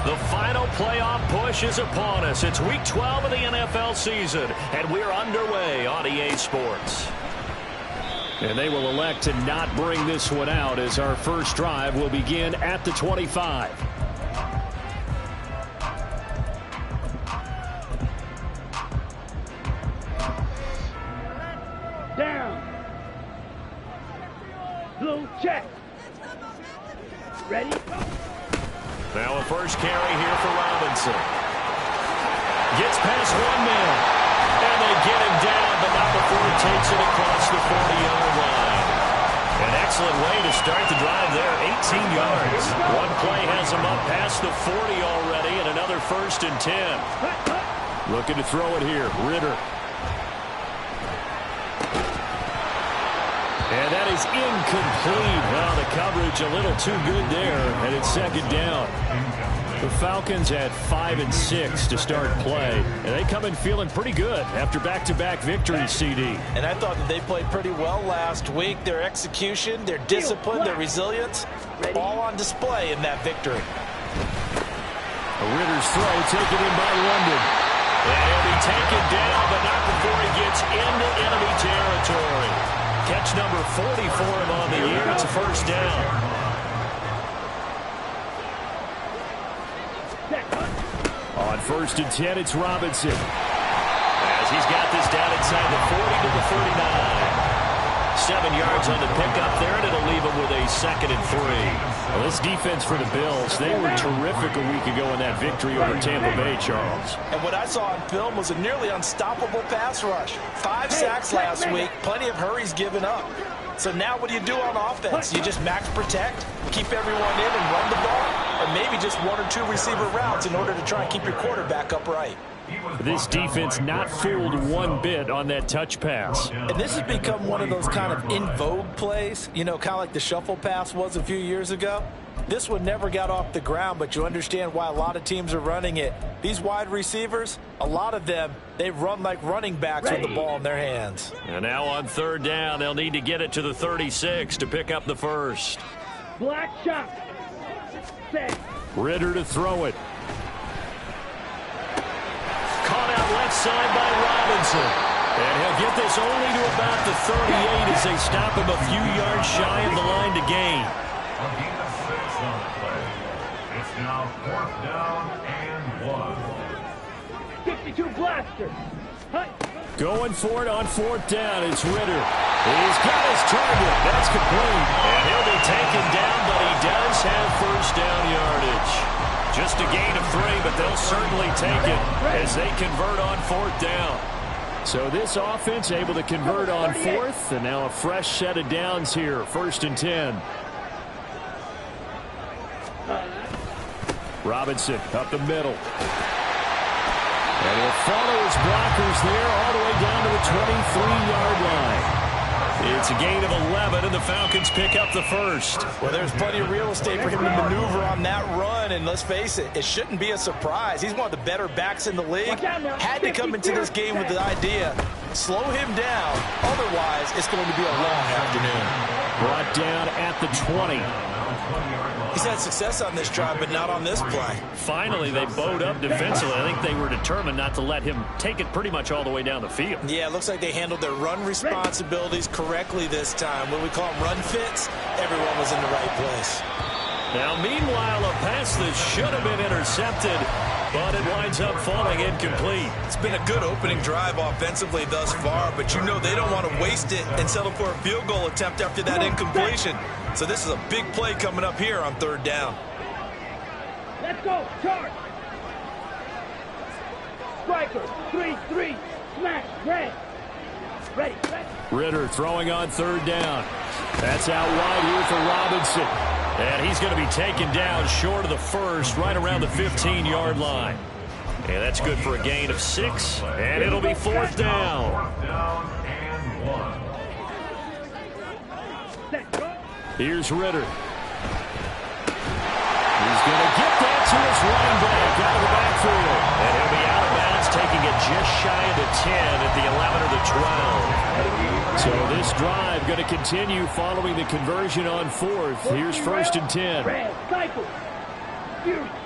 The final playoff push is upon us. It's Week 12 of the NFL season, and we're underway on EA Sports. And they will elect to not bring this one out as our first drive will begin at the 25. Down. Blue check. Ready? Now a first carry here for Robinson. Gets past one man. And they get him down, but not before he takes it across the 40-yard line. An excellent way to start the drive there, 18 yards. One play has him up past the 40 already, and another 1st and 10. Looking to throw it here, Ritter. And that is incomplete. Well, the coverage a little too good there, and it's 2nd down. The Falcons had 5 and 6 to start play, and they come in feeling pretty good after back-to-back victories, CD. And I thought that they played pretty well last week. Their execution, their discipline, their resilience, all on display in that victory. A Ritter's throw taken in by London. And he'll be taken down, but not before he gets into enemy territory. Catch number 40 for him on the year. It's a 1st down. On 1st and 10, it's Robinson. As he's got this down inside the 40 to the 39. 7 yards on the pickup there, and it'll leave him with a 2nd and 3. Well, this defense for the Bills, they were terrific a week ago in that victory over Tampa Bay, Charles. And what I saw on film was a nearly unstoppable pass rush. 5 sacks last week, plenty of hurries given up. So now what do you do on offense? You just max protect, keep everyone in and run the ball, or maybe just 1 or 2 receiver routes in order to try and keep your quarterback upright. This defense not fooled one bit on that touch pass. And this has become one of those kind of in vogue plays, you know, kind of like the shuffle pass was a few years ago. This one never got off the ground, but you understand why a lot of teams are running it. These wide receivers, a lot of them, they run like running backs with the ball in their hands. And now on 3rd down, they'll need to get it to the 36 to pick up the 1st. Black shot. Set. Ritter to throw it. Caught out left side by Robinson. And he'll get this only to about the 38 as they stop him a few yards shy of the line to gain. It's now 4th down and 1. 52 blaster. Hut. Going for it on 4th down. It's Ritter. He's got his target. That's complete. And he'll be taken down, but he does have 1st down yardage. Just a gain of 3, but they'll certainly take it as they convert on 4th down. So this offense able to convert on 4th, and now a fresh set of downs here. 1st and 10. Robinson up the middle. And he'll follow his blockers there all the way down to the 23-yard line. It's a gain of 11, and the Falcons pick up the 1st. Well, there's plenty of real estate for him to maneuver on that run, and let's face it, it shouldn't be a surprise. He's one of the better backs in the league. Had to come into this game with the idea, slow him down, otherwise it's going to be a long afternoon. Brought down at the 20. He's had success on this drive, but not on this play. Finally, they bowed up defensively. I think they were determined not to let him take it pretty much all the way down the field. Yeah, it looks like they handled their run responsibilities correctly this time. What we call them run fits, everyone was in the right place. Now, meanwhile, a pass that should have been intercepted, but it winds up falling incomplete. It's been a good opening drive offensively thus far, but you know they don't want to waste it and settle for a field goal attempt after that incompletion. So this is a big play coming up here on 3rd down. Let's go. Charge. Striker. 3-3. Smash. Red. Ready. Ritter throwing on 3rd down. That's out wide here for Robinson. And he's going to be taken down short of the 1st, right around the 15-yard line. And that's good for a gain of 6, and it'll be 4th down. 4th down and 1. Here's Ritter. He's going to get that to his running back out of the backfield. And he'll be out of bounds, taking it just shy of the 10 at the 11 or the 12. So this drive going to continue following the conversion on 4th. Here's 1st and 10. Red, cycle.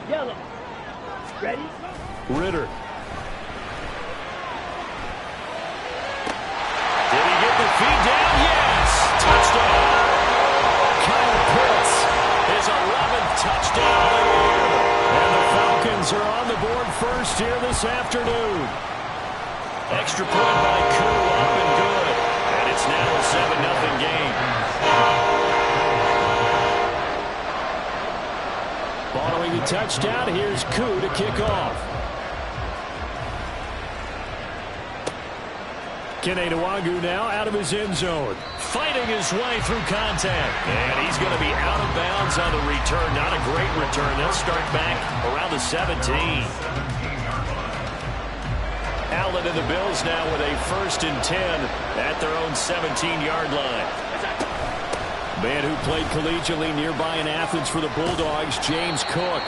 Yellow. Ready? Ritter. Did he get the feed down? Yes! Touchdown! Kyle Pitts, his 11th touchdown of the year. And the Falcons are on the board first here this afternoon. Extra point by Koo, up and good. And it's now a 7-0 game. Following the touchdown, here's Koo to kick off. Kene Nwangwu now out of his end zone. Fighting his way through contact. And he's going to be out of bounds on the return. Not a great return. They'll start back around the 17. Allen and the Bills now with a 1st and 10 at their own 17-yard line. Man who played collegiately nearby in Athens for the Bulldogs, James Cook.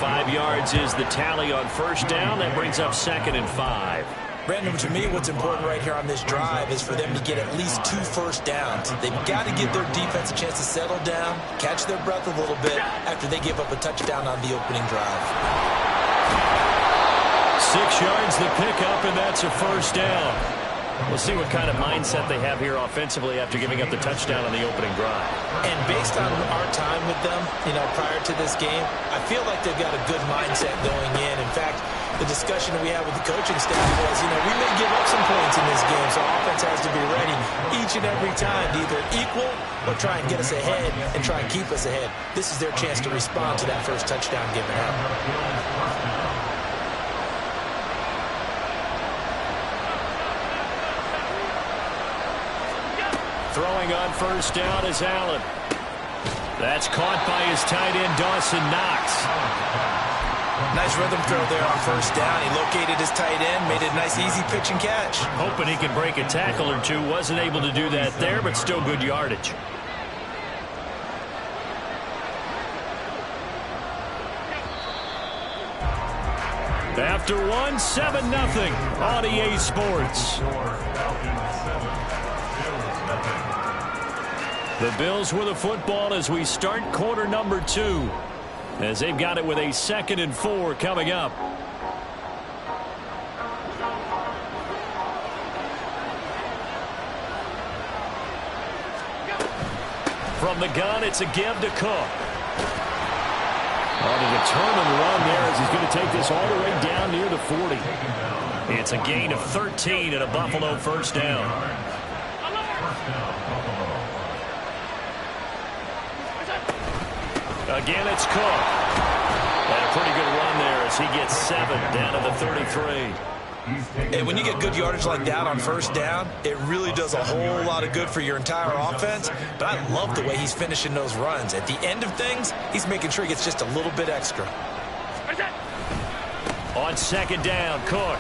5 yards is the tally on 1st down. That brings up 2nd and 5. Brandon, to me, what's important right here on this drive is for them to get at least 2 first downs. They've got to give their defense a chance to settle down, catch their breath a little bit after they give up a touchdown on the opening drive. 6 yards the pickup, and that's a 1st down. We'll see what kind of mindset they have here offensively after giving up the touchdown on the opening drive. And based on our time with them, prior to this game, I feel like they've got a good mindset going in. In fact, the discussion that we had with the coaching staff was, we may give up some points in this game, so offense has to be ready each and every time to either equal or try and get us ahead and try and keep us ahead. This is their chance to respond to that first touchdown given up. Throwing on 1st down is Allen. That's caught by his tight end, Dawson Knox. Nice rhythm throw there on 1st down. He located his tight end, made it a nice, easy pitch and catch. Hoping he could break a tackle or two. Wasn't able to do that there, but still good yardage. After 7-0 on EA Sports. The Bills with the football as we start quarter number 2. As they've got it with a 2nd and 4 coming up. From the gun, it's a give to Cook. On a determined run there as he's going to take this all the way down near the 40. It's a gain of 13 and a Buffalo 1st down. Again, it's Cook. And a pretty good run there as he gets 7 down to the 33. And when you get good yardage like that on 1st down, it really does a whole lot of good for your entire offense. But I love the way he's finishing those runs. At the end of things, he's making sure he gets just a little bit extra. On 2nd down, Cook.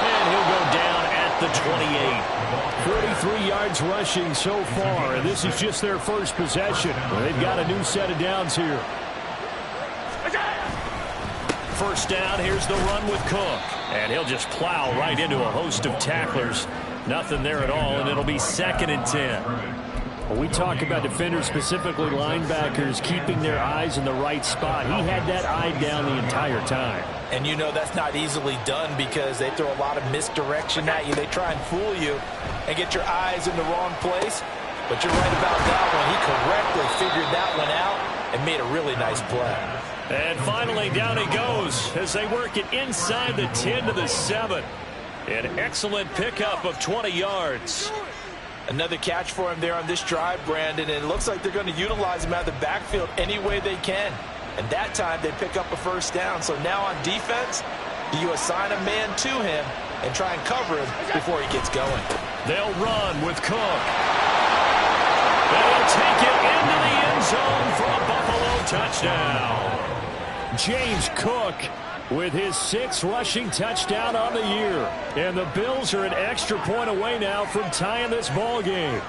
And he'll go down at the 28. 43 yards rushing so far, and this is just their first possession. They've got a new set of downs here. 1st down, here's the run with Cook. And he'll just plow right into a host of tacklers. Nothing there at all, and it'll be 2nd and 10. When we talk about defenders, specifically linebackers, keeping their eyes in the right spot, he had that eye down the entire time. And that's not easily done because they throw a lot of misdirection at you. They try and fool you and get your eyes in the wrong place. But you're right about that one. He correctly figured that one out and made a really nice play. And finally, down he goes as they work it inside the 10 to the 7. An excellent pickup of 20 yards. Another catch for him there on this drive, Brandon, and it looks like they're going to utilize him out of the backfield any way they can. And that time they pick up a 1st down. So now on defense, do you assign a man to him and try and cover him before he gets going? They'll run with Cook. And he'll take it into the end zone for a Buffalo touchdown. James Cook with his 6th rushing touchdown on the year. And the Bills are an extra point away now from tying this ball game.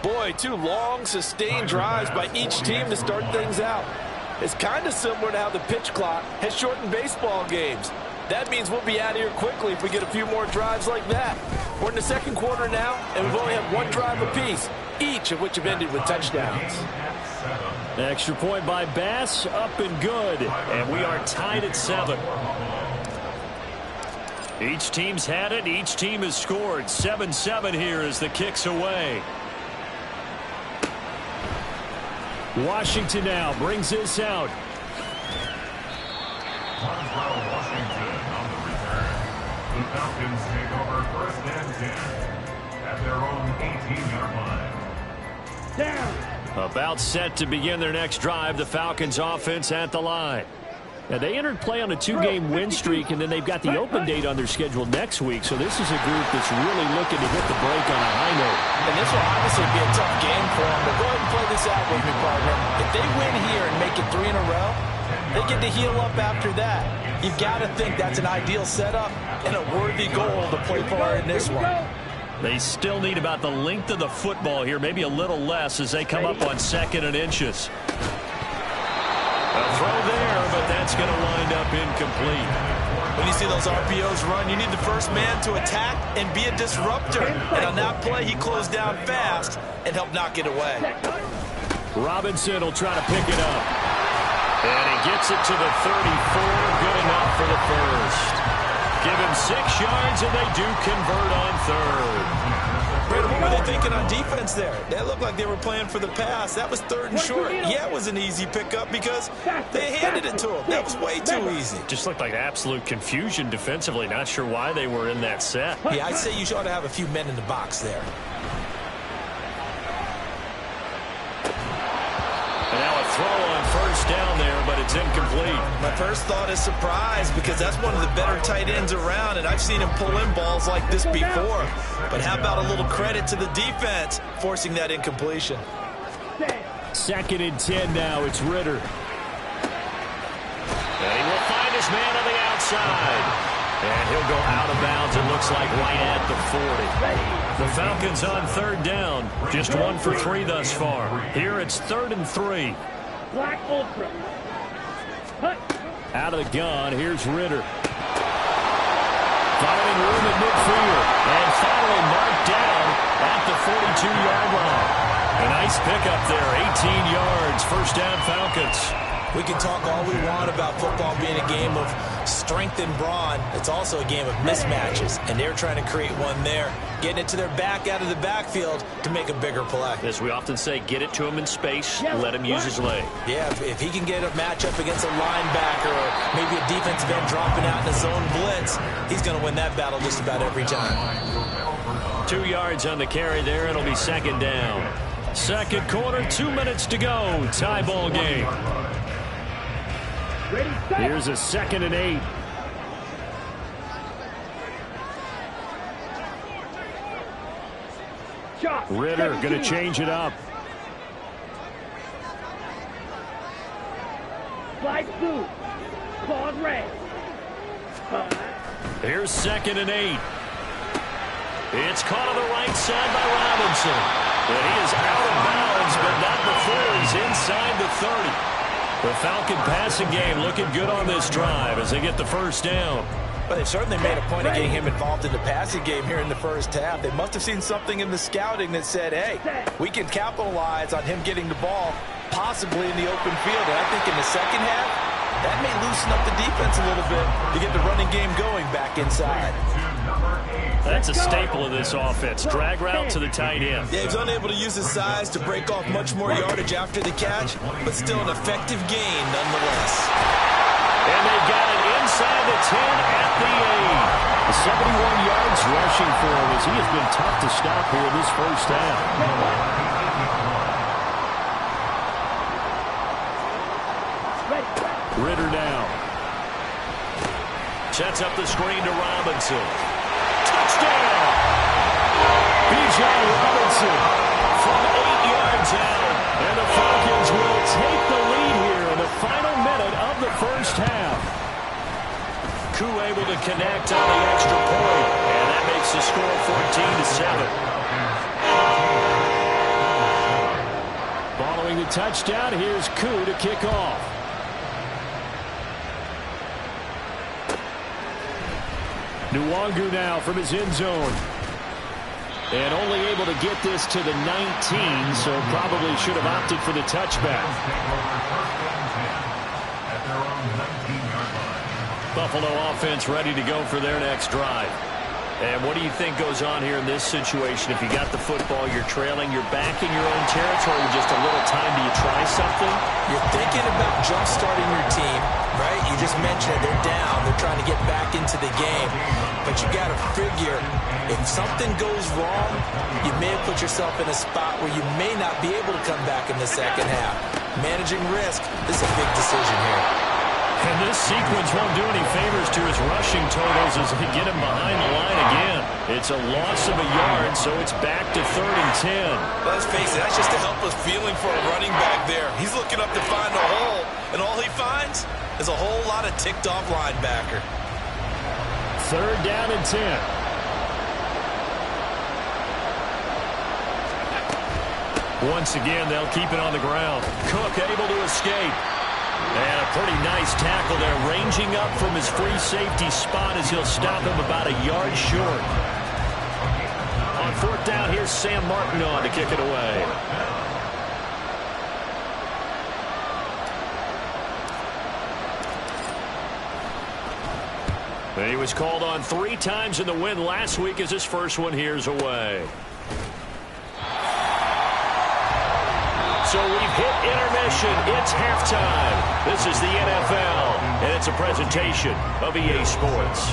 Boy, 2 long, sustained drives by each team to start things out. It's kind of similar to how the pitch clock has shortened baseball games. That means we'll be out of here quickly if we get a few more drives like that. We're in the second quarter now, and we've only had one drive apiece, each of which have ended with touchdowns. Extra point by Bass, up and good. And we are tied at 7. Each team's had it. Each team has scored. 7-7 here as the kick's away. Washington now brings this out. Washington on the return. The Falcons take over 1st and 10 at their own 18-yard line. Down. About set to begin their next drive. The Falcons offense at the line. Now, they entered play on a 2-game win streak, and then they've got the open date on their schedule next week. So this is a group that's really looking to hit the break on a high note. And this will obviously be a tough game for them. But go ahead and play this out with me, partner. If they win here and make it 3 in a row, they get to heal up after that. You've got to think that's an ideal setup and a worthy goal to play for in this one. They still need about the length of the football here, maybe a little less as they come up on 2nd and inches. A throw there, but that's going to wind up incomplete. When you see those RPOs run, you need the first man to attack and be a disruptor. And on that play, he closed down fast and helped knock it away. Robinson will try to pick it up. And he gets it to the 34. Good enough for the first. Give him 6 yards, and they do convert on 3rd. Brandon, what were they thinking on defense there? They looked like they were playing for the pass. That was 3rd and short. Yeah, it was an easy pickup because they handed it to him. That was way too easy. Just looked like absolute confusion defensively. Not sure why they were in that set. Yeah, I'd say you ought to have a few men in the box there. And now a throw on 1st down there, but it's incomplete. My first thought is surprise because that's one of the better tight ends around, and I've seen him pull in balls like this before. But how about a little credit to the defense forcing that incompletion? 2nd and 10 now. It's Ritter. And he will find his man on the outside. And he'll go out of bounds, it looks like, right at the 40. The Falcons on 3rd down. Just 1 for 3 thus far. Here it's 3rd and 3. Black Ultra. Out of the gun, here's Ritter. Finding room at midfield. And finally marked down at the 42-yard line. A nice pickup there, 18 yards. 1st down, Falcons. We can talk all we want about football being a game of strength and brawn. It's also a game of mismatches, and they're trying to create one there, getting it to their back out of the backfield to make a bigger play. As we often say, get it to him in space, let him use his leg. Yeah, if he can get a matchup against a linebacker or maybe a defensive end dropping out in a zone blitz, he's going to win that battle just about every time. 2 yards on the carry there. It'll be 2nd down. 2nd quarter, 2 minutes to go. Tie ball game. Here's a 2nd and 8. Ritter going to change it up. Slide through. Claude red. Here's 2nd and 8. It's caught on the right side by Robinson. But he is out of bounds, but not before he's inside the 30. The Falcon passing game looking good on this drive as they get the 1st down. But they've certainly made a point of getting him involved in the passing game here in the 1st half. They must have seen something in the scouting that said, hey, we can capitalize on him getting the ball possibly in the open field. And I think in the 2nd half, that may loosen up the defense a little bit to get the running game going back inside. That's a staple of this offense. Drag route to the tight end. Yeah, he's unable to use his size to break off much more yardage after the catch, but still an effective gain nonetheless. And they've got it inside the 10 at the 8. 71 yards rushing for him as he has been tough to stop here in this 1st half. Ritter now. Sets up the screen to Robinson. Touchdown! B.J. Robinson from 8 yards out. And the Falcons will take the lead here in the final minute of the 1st half. Koo able to connect on the extra point. And that makes the score 14-7. Following the touchdown, here's Koo to kick off. Nwangu now from his end zone. And only able to get this to the 19, so probably should have opted for the touchback. Buffalo offense ready to go for their next drive. And what do you think goes on here in this situation? If you got the football, you're trailing, you're back in your own territory with just a little time. Do you try something? You're thinking about jump-starting your team, right? You just mentioned it. They're down. They're trying to get back into the game. But you got to figure, if something goes wrong, you may have put yourself in a spot where you may not be able to come back in the second half. Managing risk, this is a big decision here. And this sequence won't do any favors to his rushing totals as they get him behind the line again. It's a loss of a yard, so it's back to 3rd and 10. Let's face it, that's just a helpless feeling for a running back there. He's looking up to find a hole, and all he finds is a whole lot of ticked-off linebacker. 3rd down and 10. Once again, they'll keep it on the ground. Cook able to escape. And a pretty nice tackle there, ranging up from his free safety spot as he'll stop him about a yard short. On 4th down, here's Sam Martin on to kick it away. And he was called on 3 times in the win last week as his first one here's away. So we've hit intermission. It's halftime. This is the NFL, and it's a presentation of EA Sports.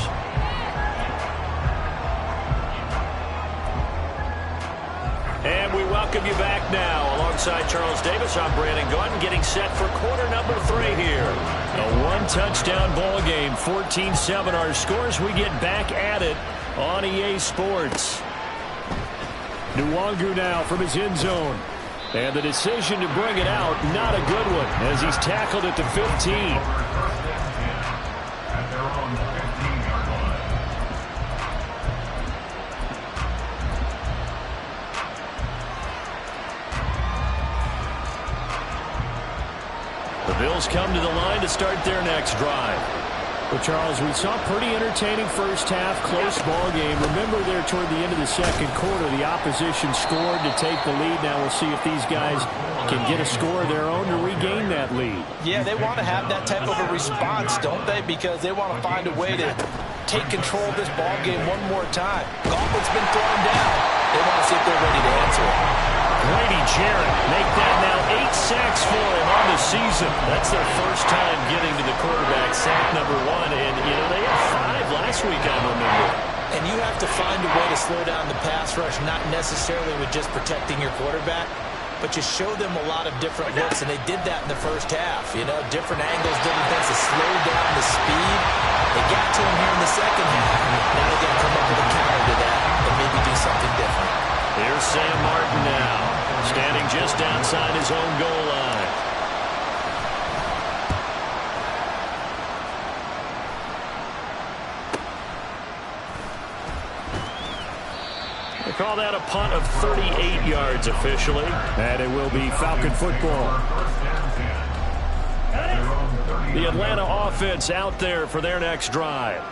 And we welcome you back now. Alongside Charles Davis, I'm Brandon Gaudin, getting set for quarter number 3 here. A 1-touchdown ball game, 14-7 our scores. We get back at it on EA Sports. Nwangu now from his end zone. And the decision to bring it out, not a good one, as he's tackled at the 15. The Bills come to the line to start their next drive. Well, Charles, we saw a pretty entertaining first half, close ball game. Remember there toward the end of the second quarter, the opposition scored to take the lead. Now we'll see if these guys can get a score of their own to regain that lead. Yeah, they want to have that type of a response, don't they? Because they want to find a way to take control of this ball game one more time. Gauntlet's been thrown down. They want to see if they're ready to answer it. Grady Jarrett make that now 8 sacks for him on the season. That's their first time getting to the quarterback, sack number 1. And, you know, they had 5 last week, I remember. And you have to find a way to slow down the pass rush, not necessarily with just protecting your quarterback, but you show them a lot of different looks, and they did that in the first half. You know, different angles, different things to slow down the speed. They got to him here in the second half. Now they got to come up with a counter to that and maybe do something different. Here's Sam Martin now, standing just outside his own goal line. They call that a punt of 38 yards officially, and it will be Falcon football. The Atlanta offense out there for their next drive.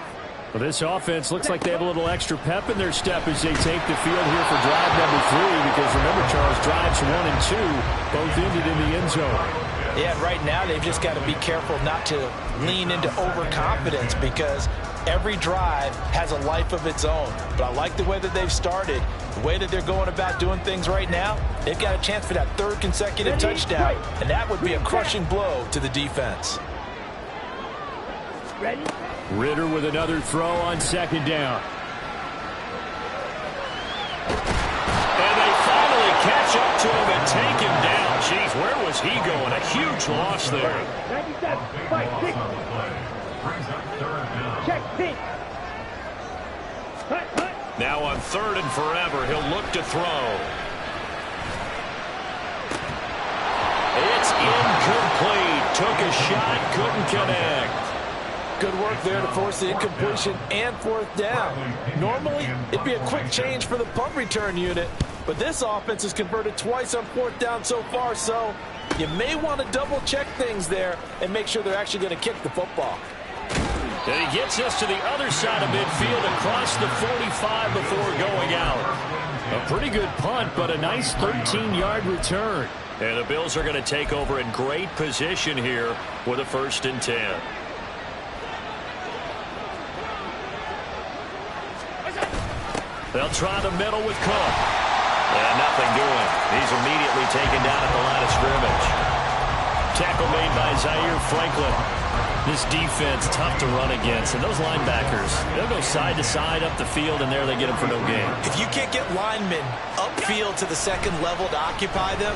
Well, this offense looks like they have a little extra pep in their step as they take the field here for drive number 3, because remember, Charles, drives 1 and 2 both ended in the end zone. Yeah, right now they've just got to be careful not to lean into overconfidence, because every drive has a life of its own. But I like the way that they've started, the way that they're going about doing things right now. They've got a chance for that 3rd consecutive touchdown, and that would be a crushing blow to the defense. Ready? Ritter with another throw on 2nd down. And they finally catch up to him and take him down. Jeez, where was he going? A huge loss there. 97, 5, 6. Check, pitch. Hut. Now on 3rd and forever, he'll look to throw. It's incomplete. Took a shot, couldn't connect. Good work there to force the incompletion and 4th down. Normally, it'd be a quick change for the punt return unit, but this offense has converted twice on 4th down so far, so you may want to double-check things there and make sure they're actually going to kick the football. And he gets us to the other side of midfield across the 45 before going out. A pretty good punt, but a nice 13-yard return. And the Bills are going to take over in great position here with a 1st and 10. They'll try the middle with Cook. And nothing doing. He's immediately taken down at the line of scrimmage. Tackle made by Zaire Franklin. This defense, tough to run against. And those linebackers, they'll go side to side up the field, and there they get them for no gain. If you can't get linemen upfield to the second level to occupy them,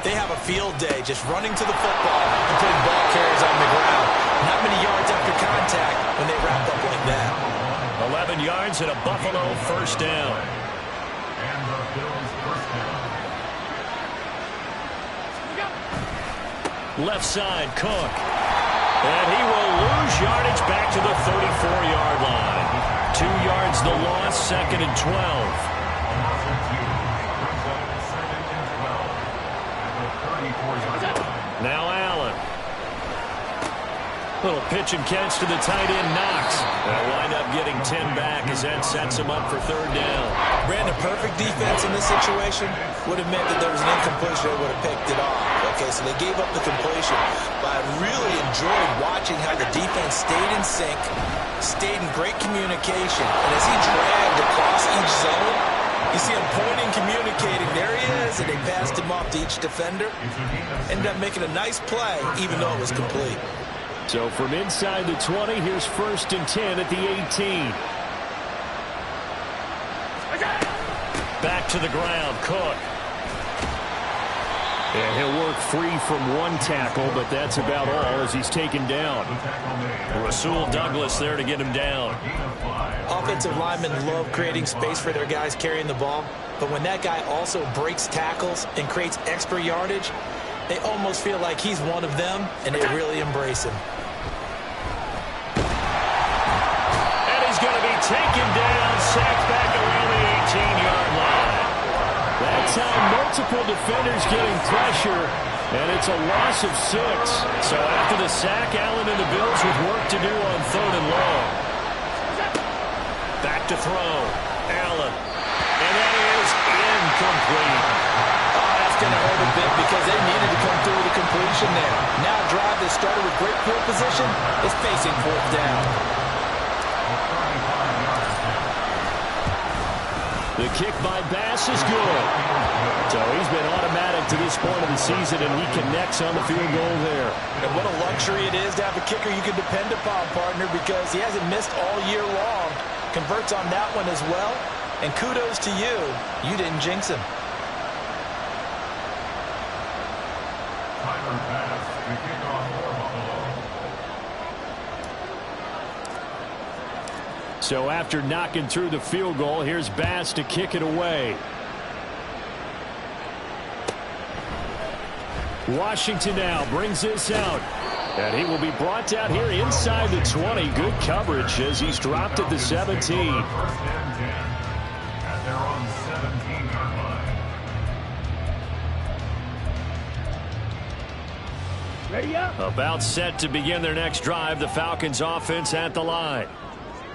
they have a field day just running to the football and putting ball carriers on the ground. Not many yards after contact when they wrap up like that. 11 yards and a Buffalo 1st down. And the Bills' 1st down. Left side, Cook. And he will lose yardage back to the 34-yard line. 2 yards the loss, 2nd and 12. Now Allen. Little pitch and catch to the tight end, Knox. They'll wind up getting 10 back as that sets him up for 3rd down. Ran a perfect defense in this situation. Would have meant that there was an incompletion. They would have picked it off. Okay, so they gave up the completion. But I really enjoyed watching how the defense stayed in sync, stayed in great communication. And as he dragged across each zone, you see him pointing, communicating. There he is, and they passed him off to each defender. Ended up making a nice play, even though it was complete. So from inside the 20, here's 1st and 10 at the 18. Back to the ground, Cook. And he'll work free from one tackle, but that's about all as he's taken down. Rasul Douglas there to get him down. Offensive linemen love creating space for their guys carrying the ball, but when that guy also breaks tackles and creates extra yardage, they almost feel like he's one of them, and they really embrace him. And he's going to be taken down, sacked back around the 18-yard line. That time, multiple defenders getting pressure, and it's a loss of 6. So after the sack, Allen and the Bills with work to do on 3rd and long. Back to throw. Allen. And that is incomplete. That's going to hurt a bit because they needed to come through with a completion there. Now a drive that started with great field position is facing 4th down. The kick by Bass is good. So he's been automatic to this point of the season, and he connects on the field goal there. And what a luxury it is to have a kicker you can depend upon, partner, because he hasn't missed all year long. Converts on that one as well. And kudos to you. You didn't jinx him. So after knocking through the field goal, here's Bass to kick it away. Washington now brings this out. And he will be brought down here inside the 20. Good coverage as he's dropped at the 17. At their own 17-yard line. Ready up. About set to begin their next drive. The Falcons offense at the line.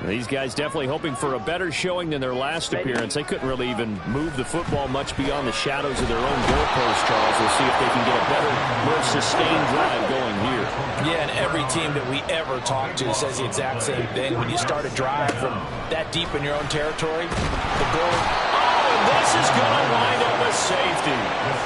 These guys definitely hoping for a better showing than their last appearance. They couldn't really even move the football much beyond the shadows of their own goalpost, Charles. We'll see if they can get a better, more sustained drive going here. Yeah, and every team that we ever talk to says the exact same thing. When you start a drive from that deep in your own territory, the goal... This is going to wind up a safety.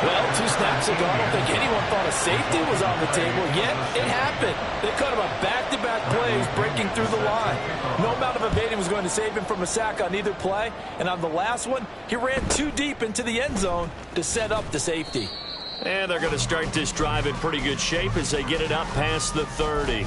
Well, 2 snaps ago, I don't think anyone thought a safety was on the table, yet it happened. They cut him a back-to-back plays breaking through the line. No amount of evading was going to save him from a sack on either play, and on the last one, he ran too deep into the end zone to set up the safety. And they're going to start this drive in pretty good shape as they get it up past the 30.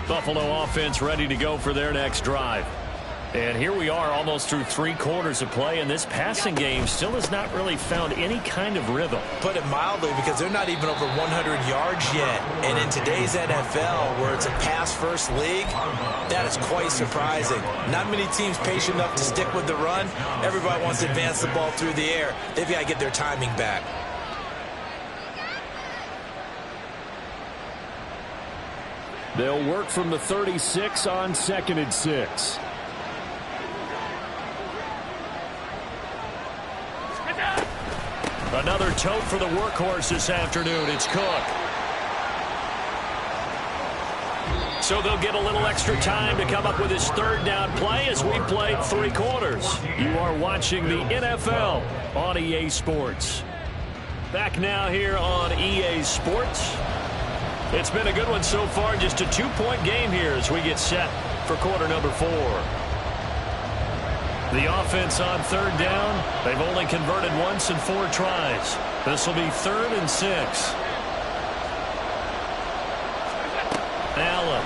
Buffalo offense ready to go for their next drive. And here we are almost through 3 quarters of play, and this passing game still has not really found any kind of rhythm. Put it mildly, because they're not even over 100 yards yet. And in today's NFL, where it's a pass-first league, that is quite surprising. Not many teams patient enough to stick with the run. Everybody wants to advance the ball through the air. They've got to get their timing back. They'll work from the 36 on 2nd and 6. Another tote for the workhorse this afternoon. It's Cook. So they'll get a little extra time to come up with his 3rd down play as we played 3 quarters. You are watching the NFL on EA Sports. Back now here on EA Sports. It's been a good one so far. Just a 2-point game here as we get set for quarter number 4. The offense on 3rd down. They've only converted once in 4 tries. This will be 3rd and 6. Allen.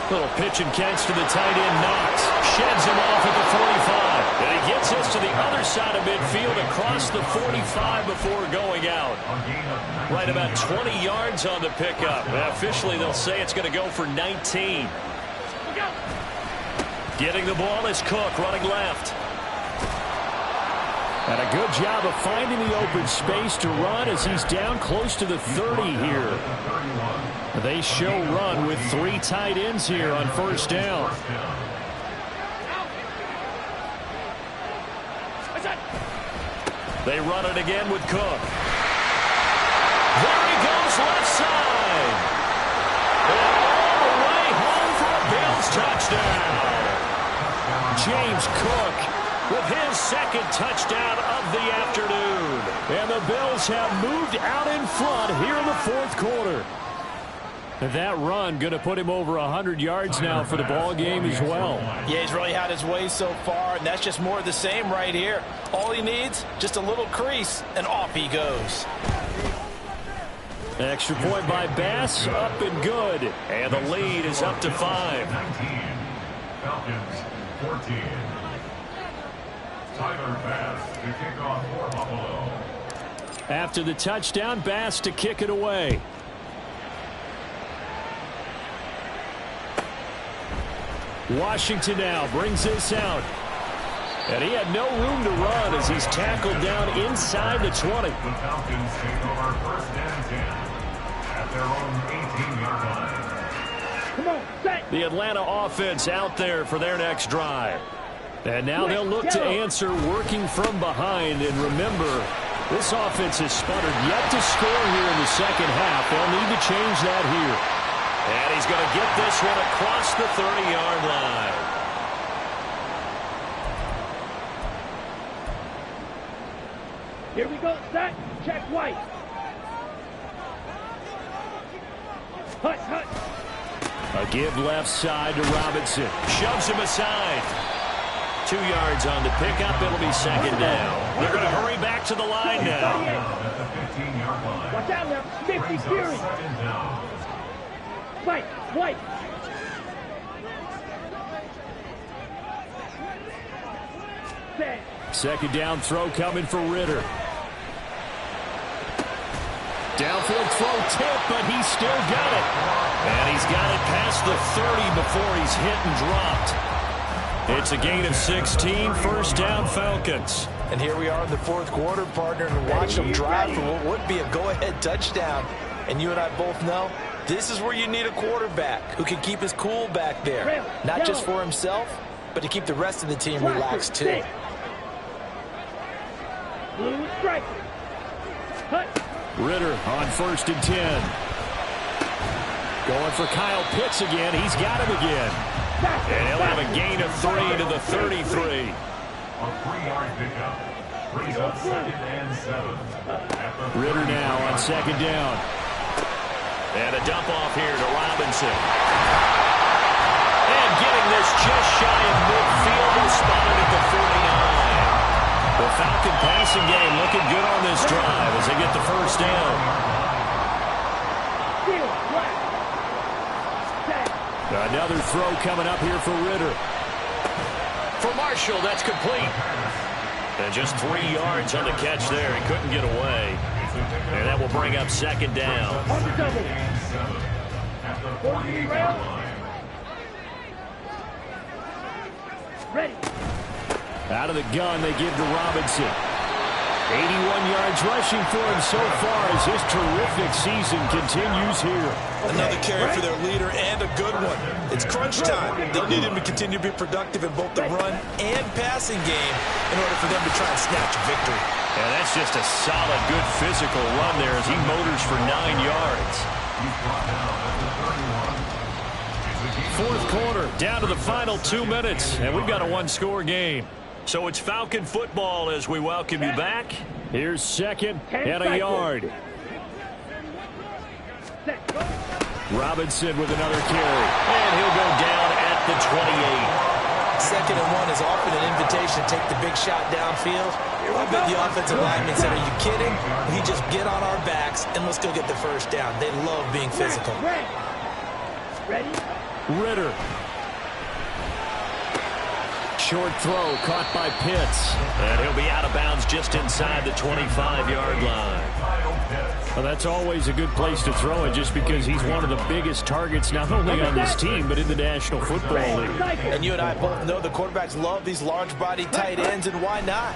Little pitch and catch to the tight end, Knox. Sheds him off at the 45. And he gets us to the other side of midfield across the 45 before going out. Right about 20 yards on the pickup. And officially, they'll say it's going to go for 19. Getting the ball is Cook, running left. And a good job of finding the open space to run as he's down close to the 30 here. They show run with 3 tight ends here on 1st down. They run it again with Cook. There he goes, left side. And all the way home for a Bills touchdown. James Cook with his 2nd touchdown of the afternoon. And the Bills have moved out in front here in the 4th quarter. And that run going to put him over 100 yards now for the ball game as well. Yeah, he's really had his way so far, and that's just more of the same right here. All he needs, just a little crease, and off he goes. Extra point by Bass, up and good. And the lead is up to 5. 19. Falcons 14. Tyler Bass to kick off for Buffalo. After the touchdown, Bass to kick it away. Washington now brings this out. And he had no room to run as he's tackled down inside the 20. The Falcons take over 1st and 10 at their own 18-yard line. Come on, set. The Atlanta offense out there for their next drive. And now they'll look to answer working from behind. And remember, this offense has sputtered yet to score here in the 2nd half. They'll need to change that here. And he's going to get this one across the 30-yard line. Here we go, set. Check White. Hut, hut. A give left side to Robinson. Shoves him aside. 2 yards on the pickup. It'll be 2nd down. They're going to hurry back to the line now. At the 15-yard line. Watch out now. 50 Fury. 2nd down. Fight, White. Set. 2nd down throw coming for Ritter. Downfield throw tip, but he's still got it. And he's got it past the 30 before he's hit and dropped. It's a gain of 16, 1st down Falcons. And here we are in the 4th quarter, partner, and watch them drive for what would be a go-ahead touchdown. And you and I both know this is where you need a quarterback who can keep his cool back there. Not just for himself, but to keep the rest of the team relaxed too. Blue strike. Hut. Ritter on 1st and 10. Going for Kyle Pitts again. He's got him again. And he'll have a gain of 3 to the 33. A 3-yard pickup. Brings up 2nd and 7. Ritter now on 2nd down. And a dump off here to Robinson. And getting this just shy of midfield and spotted at the 49. The Falcon passing game looking good on this drive as they get the 1st down. Another throw coming up here for Ritter. For Marshall, that's complete. And just 3 yards on the catch there. He couldn't get away. And that will bring up second down. Ready. Out of the gun, they give to Robinson. 81 yards rushing for him so far as his terrific season continues here. Another carry for their leader and a good one. It's crunch time. They'll need him to continue to be productive in both the run and passing game in order for them to try and snatch a victory. Yeah, that's just a solid, good physical run there as he motors for 9 yards. Fourth quarter, down to the final 2 minutes, and we've got a one-score game. So it's Falcon football as we welcome you back. Here's second and a yard. Robinson with another carry. And he'll go down at the 28. Second and 1 is often an invitation to take the big shot downfield. I bet the offensive lineman said, are you kidding? We just get on our backs and let's go get the first down. They love being physical. Ready? Ritter. Short throw caught by Pitts. And he'll be out of bounds just inside the 25-yard line. Well, that's always a good place to throw it just because he's one of the biggest targets not only on this team but in the National Football League. And you and I both know the quarterbacks love these large-body tight ends, and why not?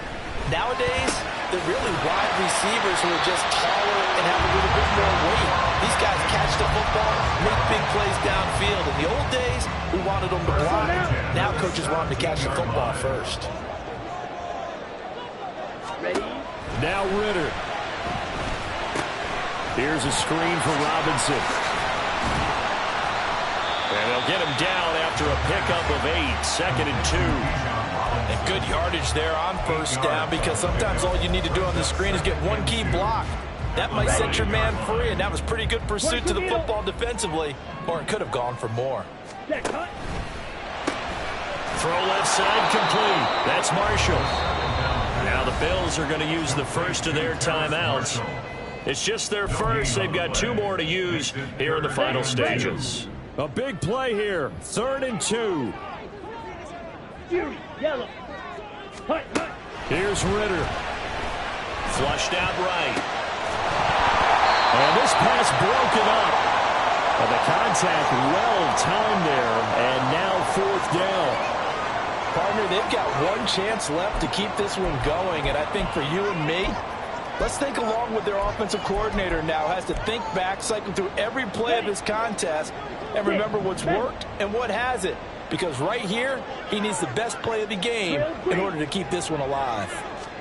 Nowadays, they're really wide receivers who are just taller and have a little bit more weight. These guys catch the football, make big plays downfield. In the old days, we wanted them to block. Now coaches want them to catch the football first. Ready? Now Ritter. Here's a screen for Robinson. And they'll get him down after a pickup of 8, second and 2. And good yardage there on first down because sometimes all you need to do on the screen is get one key block. That might set your man free, and that was pretty good pursuit to the football defensively, or it could have gone for more. Throw left side complete. That's Marshall. Now the Bills are going to use the first of their timeouts. It's just their first. They've got 2 more to use here in the final stages. A big play here. 3rd and 2. Yellow. Here's Ritter. Flushed out right. And this pass broken up. And the contact well-timed there. And now 4th down. Partner, they've got one chance left to keep this one going. And I think for you and me, let's think along with their offensive coordinator now. Has to think back, cycle through every play of this contest, and remember what's worked and what hasn't. Because right here, he needs the best play of the game in order to keep this one alive.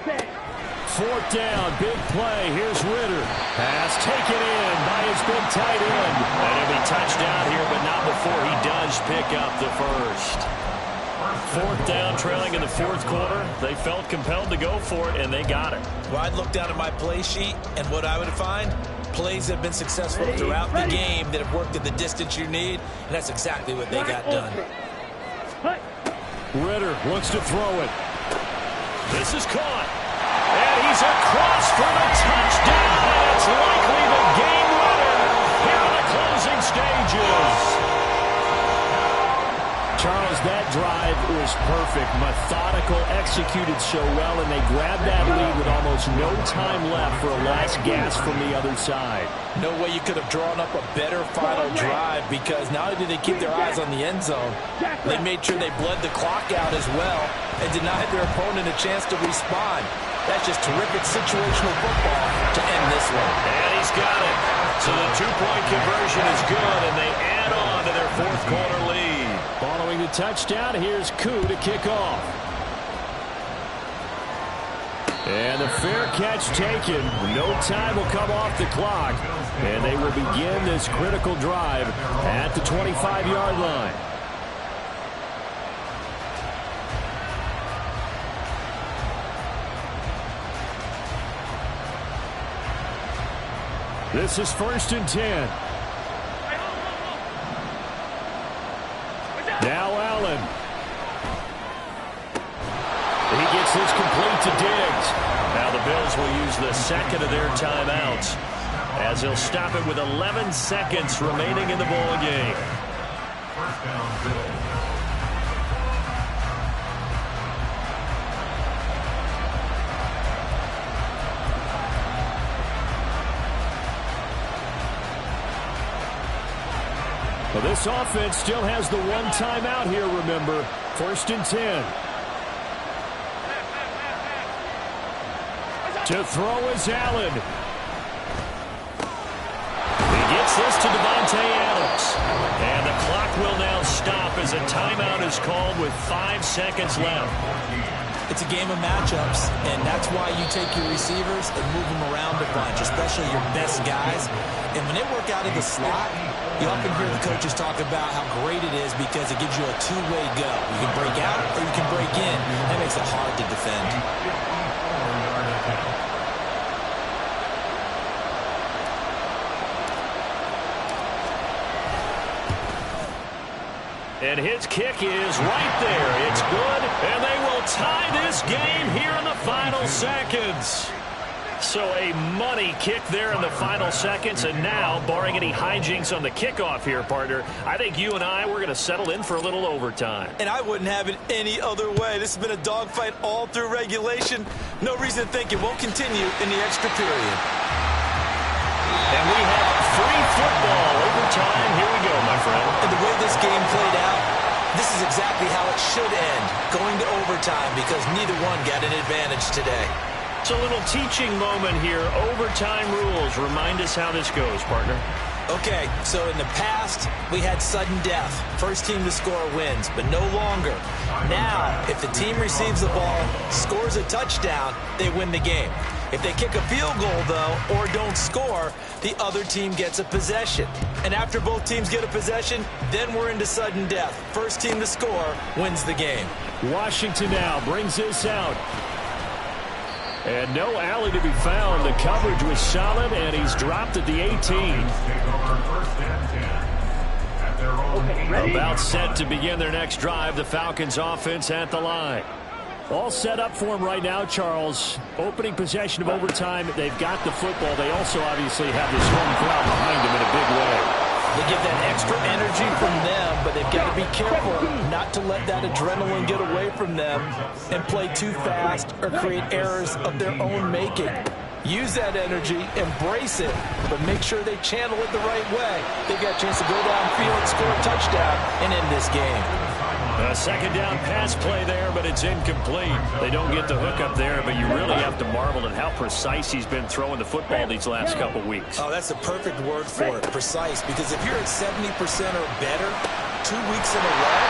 4th down, big play. Here's Ritter. Pass taken in by his big tight end. And he'll be touchdown here, but not before he does pick up the first. 4th down, trailing in the 4th quarter. They felt compelled to go for it, and they got it. Well, I'd look down at my play sheet, and what I would find, plays have been successful throughout the game that have worked at the distance you need, and that's exactly what they got done. Ritter looks to throw it. This is caught. And he's across for the touchdown. It's likely the game winner here in the closing stages. Charles, that drive was perfect. Methodical, executed so well, and they grabbed that lead with almost no time left for a last gasp from the other side. No way you could have drawn up a better final drive because not only did they keep their eyes on the end zone, they made sure they bled the clock out as well and denied their opponent a chance to respond. That's just terrific situational football to end this one. And he's got it. So the 2-point conversion is good, and they add on to their 4th quarter lead. Following the touchdown, here's Koo to kick off. And the fair catch taken. No time will come off the clock. And they will begin this critical drive at the 25-yard line. This is 1st and 10. Now Allen. He gets this complete to Diggs. Now the Bills will use the second of their timeouts as they'll stop it with 11 seconds remaining in the ball game. first down, Bills. Well, this offense still has the one timeout here, remember. 1st and 10. To throw is Allen. He gets this to Devontae Adams. And the clock will now stop as a timeout is called with 5 seconds left. It's a game of matchups, and that's why you take your receivers and move them around a bunch, especially your best guys. And when they work out of the slot, you often hear the coaches talk about how great it is because it gives you a two-way go. You can break out or you can break in. That makes it hard to defend. And his kick is right there. It's good, and they will tie this game here in the final seconds. So a money kick there in the final seconds, and now, barring any hijinks on the kickoff here, partner, I think you and I, we're going to settle in for a little overtime. And I wouldn't have it any other way. This has been a dogfight all through regulation. No reason to think it won't continue in the extra period. And we have free football overtime. Here we go, my friend. And the way this game played out, this is exactly how it should end, going to overtime, because neither one got an advantage today. It's a little teaching moment here. Overtime rules. Remind us how this goes, partner. Okay, so in the past, we had sudden death. First team to score wins, but no longer. Now, if the team receives the ball, scores a touchdown, they win the game. If they kick a field goal, though, or don't score, the other team gets a possession. And after both teams get a possession, then we're into sudden death. First team to score wins the game. Washington now brings this out. And no alley to be found. The coverage was solid, and he's dropped at the 18. About set to begin their next drive. The Falcons offense at the line. All set up for him right now, Charles. Opening possession of overtime. They've got the football. They also obviously have this home crowd behind them in a big way. They give that extra energy from them, but they've got to be careful not to let that adrenaline get away from them and play too fast or create errors of their own making. Use that energy, embrace it, but make sure they channel it the right way. They've got a chance to go downfield, score a touchdown, and end this game. A second down pass play there, but it's incomplete. They don't get the hook up there, but you really have to marvel at how precise he's been throwing the football these last couple weeks. Oh, that's the perfect word for it, precise, because if you're at 70% or better 2 weeks in a row,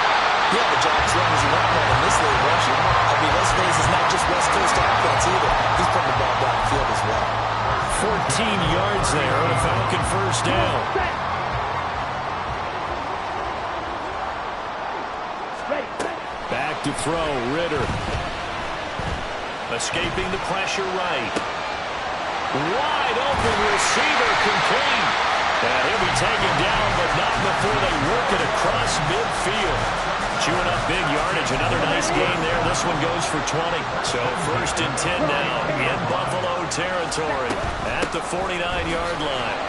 yeah, the job as long as you're not running this late rushing. I mean, let's face it, it's not just West Coast offense either. He's putting the ball downfield as well. 14 yards there, a Falcon first down. Back to throw, Ritter. Escaping the pressure right. Wide open receiver complete. And he'll be taken down, but not before they work it across midfield. Chewing up big yardage. Another nice gain there. This one goes for 20. So 1st and 10 now in Buffalo territory at the 49-yard line.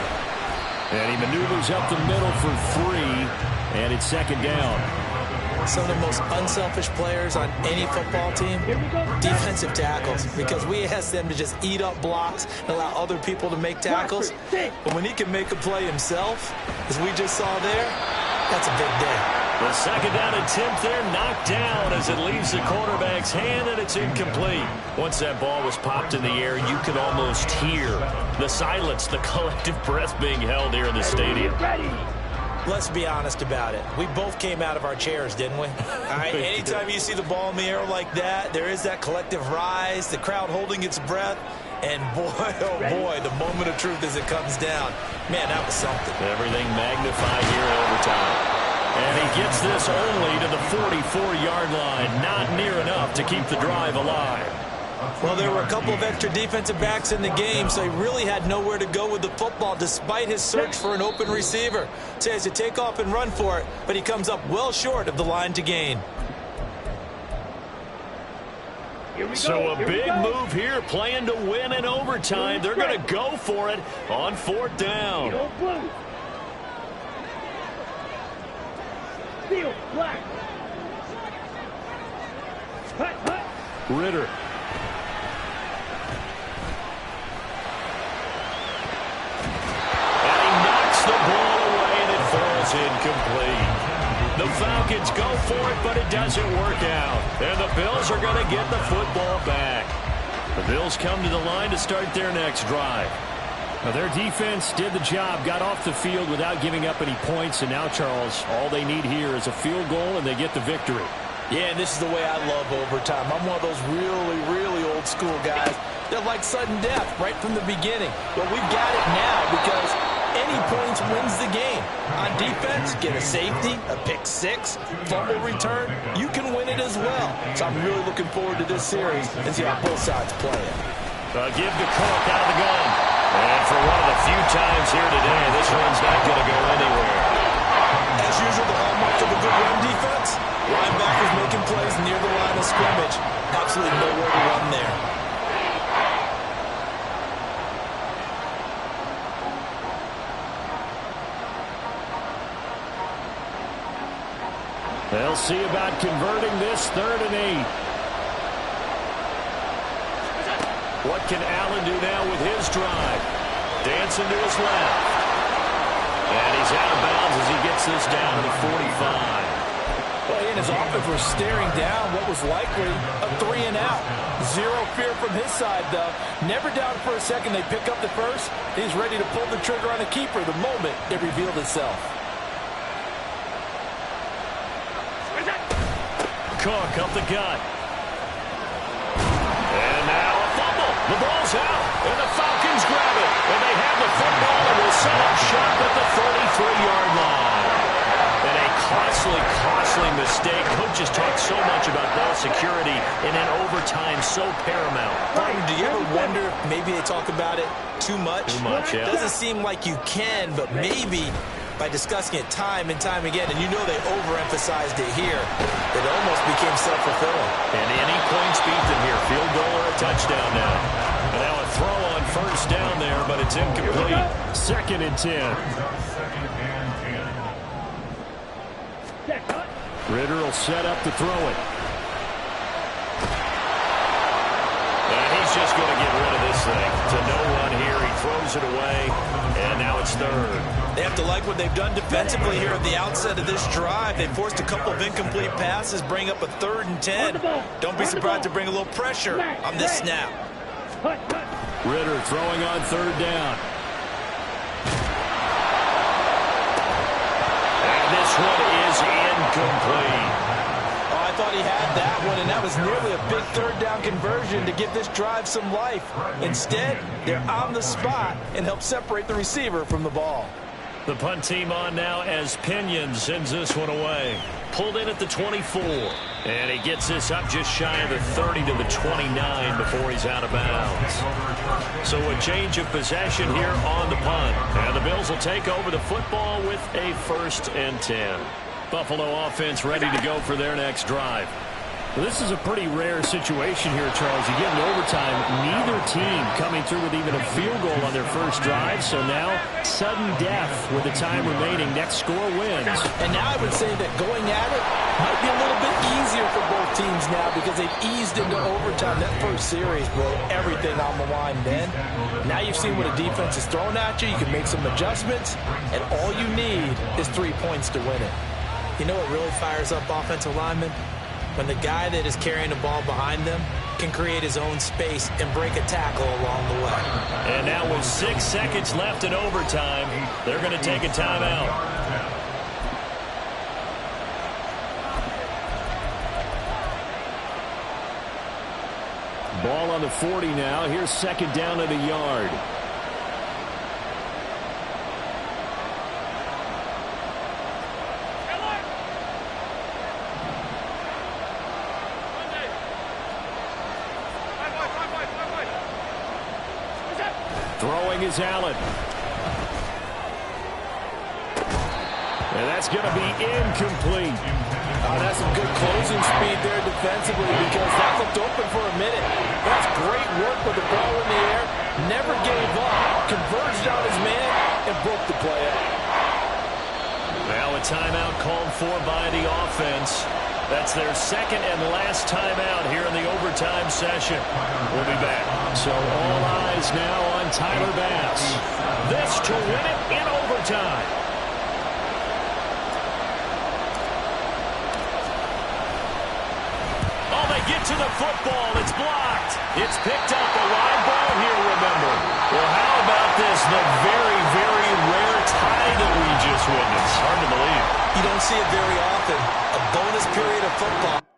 And he maneuvers up the middle for 3. And it's second down. Some of the most unselfish players on any football team, defensive tackles, because we ask them to just eat up blocks and allow other people to make tackles. But when he can make a play himself, as we just saw there, that's a big day. The second down attempt there knocked down as it leaves the quarterback's hand, and it's incomplete. Once that ball was popped in the air, you could almost hear the silence, the collective breath being held here in the stadium. Let's be honest about it. We both came out of our chairs, didn't we? All right, anytime you see the ball in the air like that, there is that collective rise, the crowd holding its breath, and boy, oh boy, the moment of truth as it comes down. Man, that was something. Everything magnified here in overtime. And he gets this only to the 44-yard line. Not near enough to keep the drive alive. Well, there were a couple of extra defensive backs in the game, so he really had nowhere to go with the football despite his search for an open receiver. So he has to take off and run for it, but he comes up well short of the line to gain. So a big move here, playing to win in overtime. They're going to go for it on 4th down. Field flag. Hut, hut. Ritter. And he knocks the ball away, and it falls incomplete. The Falcons go for it, but it doesn't work out. And the Bills are going to get the football back. The Bills come to the line to start their next drive. Now, their defense did the job, got off the field without giving up any points, and now, Charles, all they need here is a field goal, and they get the victory. Yeah, and this is the way I love overtime. I'm one of those really, really old school guys that like sudden death right from the beginning. But we've got it now because any points wins the game. On defense, get a safety, a pick six, fumble return, you can win it as well. So I'm really looking forward to this series and see how both sides play it. Give to Cook out of the gun. And for one of the few times here today, this one's not going to go anywhere. As usual, the hallmark of a good run defense, linebackers making plays near the line of scrimmage. Absolutely nowhere to run there. They'll see about converting this 3rd and 8. What can Allen do now with his drive? Dancing to his left. And he's out of bounds as he gets this down to the 45. Well, he and his offense were staring down what was likely a 3 and out. Zero fear from his side, though. Never doubted for a second they pick up the first. He's ready to pull the trigger on a keeper the moment it revealed itself. Cook up the gut. And now a fumble. The ball's out, and the Falcons grab it. And they have the football and will set up shop at the 33-yard line. And a costly mistake. Coaches talk so much about ball security and in overtime so paramount. Do you ever wonder if maybe they talk about it too much? Too much, yeah. Doesn't seem like you can, but maybe by discussing it time and time again, and you know they overemphasized it here, it almost became self-fulfilling. And any points beat them here. Field goal or a touchdown now. And now a throw on first down there, but it's incomplete. 2nd and 10. Ritter will set up to throw it. And he's just going to get rid of this thing. To no one here. He throws it away, and now it's 3rd. They have to like what they've done defensively here at the outset of this drive. They forced a couple of incomplete passes, bring up a 3rd and 10. Don't be surprised to bring a little pressure on this snap. Ritter throwing on 3rd down. And this one is incomplete. Oh, I thought he had that one, and that was nearly a big 3rd down conversion to give this drive some life. Instead, they're on the spot and help separate the receiver from the ball. The punt team on now as Pinion sends this one away. Pulled in at the 24. And he gets this up just shy of the 30 to the 29 before he's out of bounds. So a change of possession here on the punt. And the Bills will take over the football with a 1st and 10. Buffalo offense ready to go for their next drive. Well, this is a pretty rare situation here, Charles. You get in overtime, neither team coming through with even a field goal on their first drive. So now, sudden death with the time remaining. Next score wins. And now I would say that going at it might be a little bit easier for both teams now because they've eased into overtime. That first series, bro, everything on the line then. Now you've seen what a defense is thrown at you. You can make some adjustments, and all you need is 3 points to win it. You know what really fires up offensive linemen? When the guy that is carrying the ball behind them can create his own space and break a tackle along the way. And now with 6 seconds left in overtime, they're going to take a timeout. Ball on the 40 now. Here's 2nd down at a yard. Throwing is Allen. And that's going to be incomplete. That's some good closing speed there defensively because that looked open for a minute. That's great work with the ball in the air. Never gave up. Converged on his man and broke the play. Now a timeout called for by the offense. That's their second and last timeout here in the overtime session. We'll be back. So all eyes now on Tyler Bass. This to win it in overtime. Oh, they get to the football. It's blocked. It's picked up. A live ball here, remember. Well, how about this? The very, very rare tie that we just witnessed. Hard to believe. You don't see it very often. A bonus period of football.